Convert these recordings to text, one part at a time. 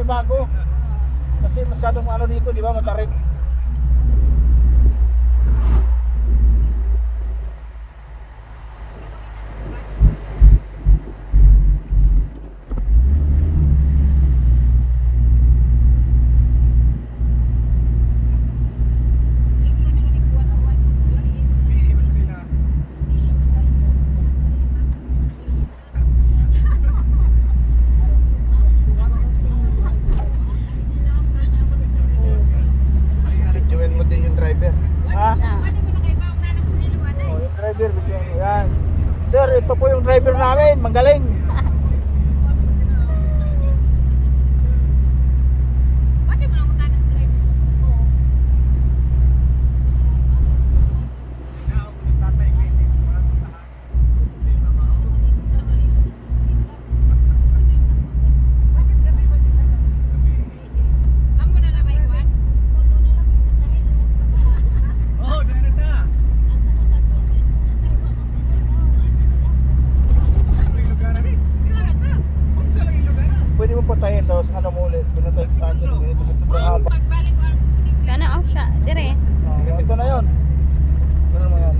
panibago. Kasi masyadong ano dito, di ba, matarik. Sir, ito po yung driver namin, magaling. Pwede mo patayin, tapos ano mo ulit, pinatay sa akin, ganito sa sobrang haba. Kana off siya, dire. Ito na yun. Ito mo yan.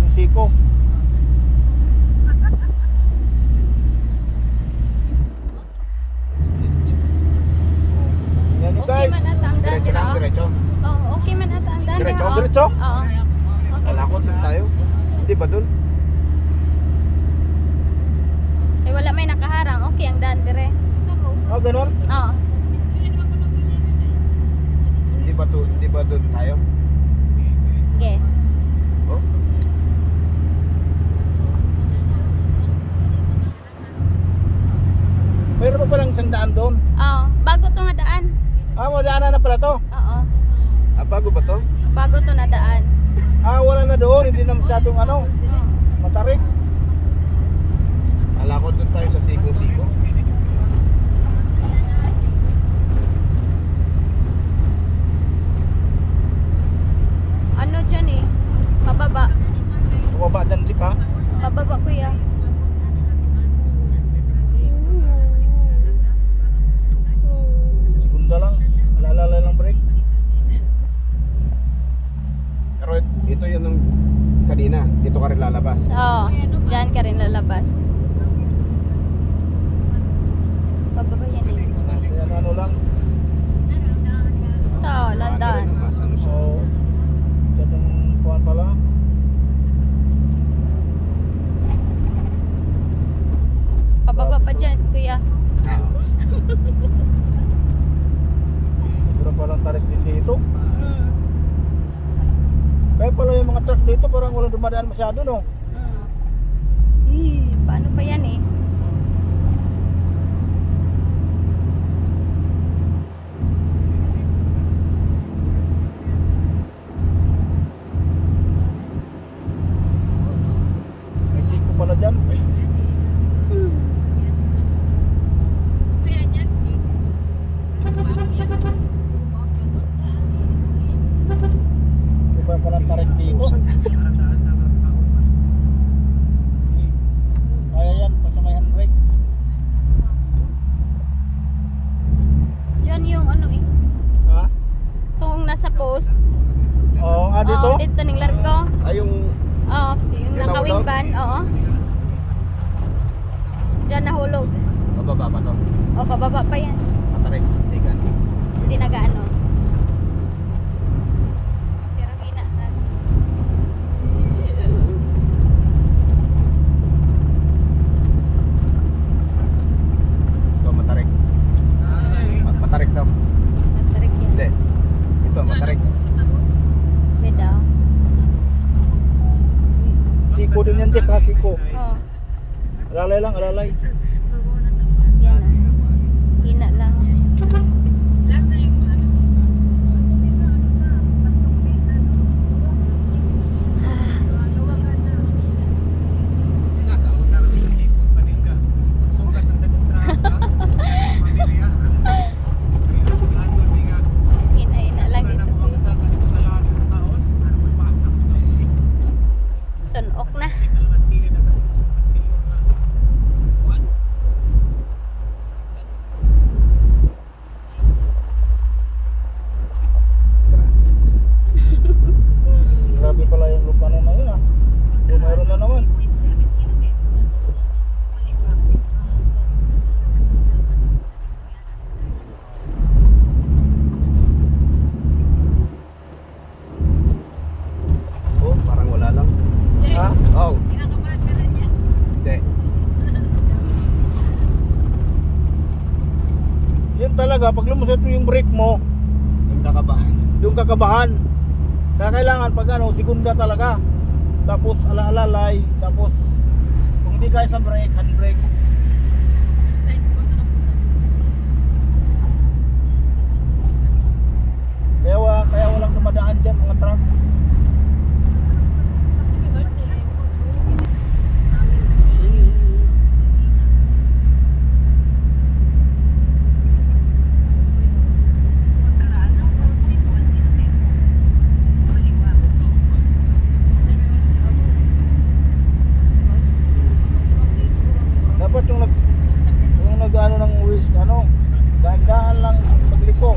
Siko. Yan Okay guys. man ata ang daan Diretso lang, dira. diretso. Oh, okay man ata ang daan Diretso, dira. diretso? Oo. Okay. Alakot lang tayo. Hindi ba dun? Eh wala may nakaharang. Okay ang daan dire. Oh, ganun? Oo. Hindi ba dun tayo? Okay. Oh. Mayroon pa palang isang daan doon. Oo. Bago to nga daan. Ah, madaanan na pala to. Oo. Ah, bago ba to? Bago to na daan. Ah, wala na doon, hindi na masyadong ano, matarik. Alakot dun tayo sa sikong-sikong. Ano dyan eh? Pababa. Bumaba dyan, Jik, ha? Pababa kuya. Segunda lang, alala lang break. Pero ito yun ng kanina. Dito ka rin lalabas. Oo. Dyan ka rin lalabas. Pababa yan eh. Kaya ano lang, Ito, London. Mas ano siya. so, masyadong kuhan pala. Pababa pa dyan kuya. Siguro palang tarik din dito. Mm. Kaya pala yung mga truck dito parang walang dumadaan masyado, no? Paano pa yan eh? May siko pala dyan. Diba palang tarik dito? Kaya yan, basta may handbrake. Dyan yung ano eh. Ha? Itong nasa post. Oo, dito? Oo, dito ng largo. Ay, yung Oo, yung Yung nakawing nahulog? van. Oo. Dyan nahulog. bababa pa to. O, pababa pa yan. Matarik. Tigan. Hindi nagaano. Pero hina na. Ito, matarik. Siko din yan, Jack, ha? Siko. Oh, Alalay lang, alalay. yan na. Hina lang. Nasa una rin sa sikot pa rin ka. Pagsugat ng dagong trapa. Pamilya. Hina lang dito. Sunok na. Grabe pala yung lupa na yun, ha? Yung mayroon na naman. Oh, parang wala lang. Ha? Oh, Kinakabahan ka na niyan. hindi. Yun talaga, pag lumusot mo yung brake mo, Yung kakabahan. yung kakabahan. Kaya kailangan pag ano, segunda talaga. Tapos ala-alalay, tapos kung hindi kaya sa brake, handbrake. Kaya walang dumadaan dyan mga truck. Dapat yung nag-ano ng uwis, ano, dahan-dahan lang pagliko.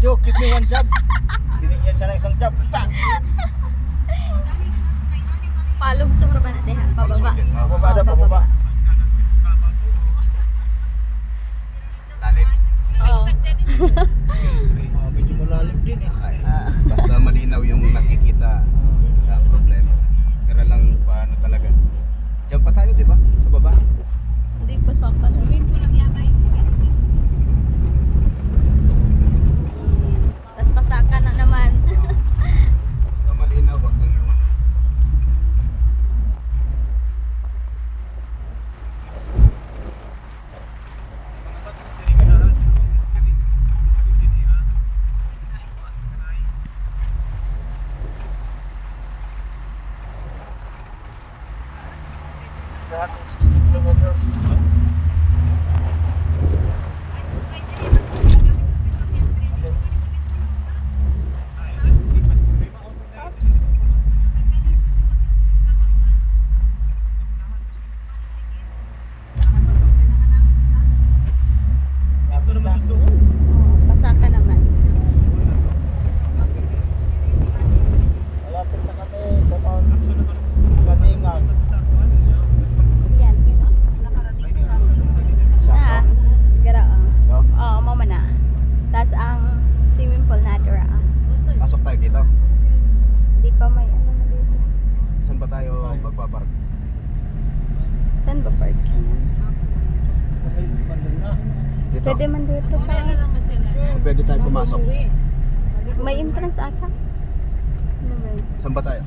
Joe, give me one job. Binigyan siya ng isang job. Pak! Palugsong ra ba na deha? Pababa. Pababa na, Oo, pababa. Lalim. Oo. Medyo malalim din eh. Ay, basta malinaw yung nakikita. Wala problema. Pero lang paano talaga. Diyan pa tayo, di ba? Sa baba. Hindi pa sakat. Tapos pasaka na naman. Basta malinaw, wag lang yung ano. Lahat ng 60 kilometers. Oo, pasaka naman. Malapit na kami sa Mount Kaningang. Yan. Ah, gara No? Oo, mama na. Tapos ang swimming pool na dira. Pasok tayo dito. Di pa may ano na dito. Saan ba tayo magpapark? Saan ba parking? Dito. Pwede man dito pa. Pwede tayo pumasok. May entrance ata. Ano ba yun? Saan ba tayo?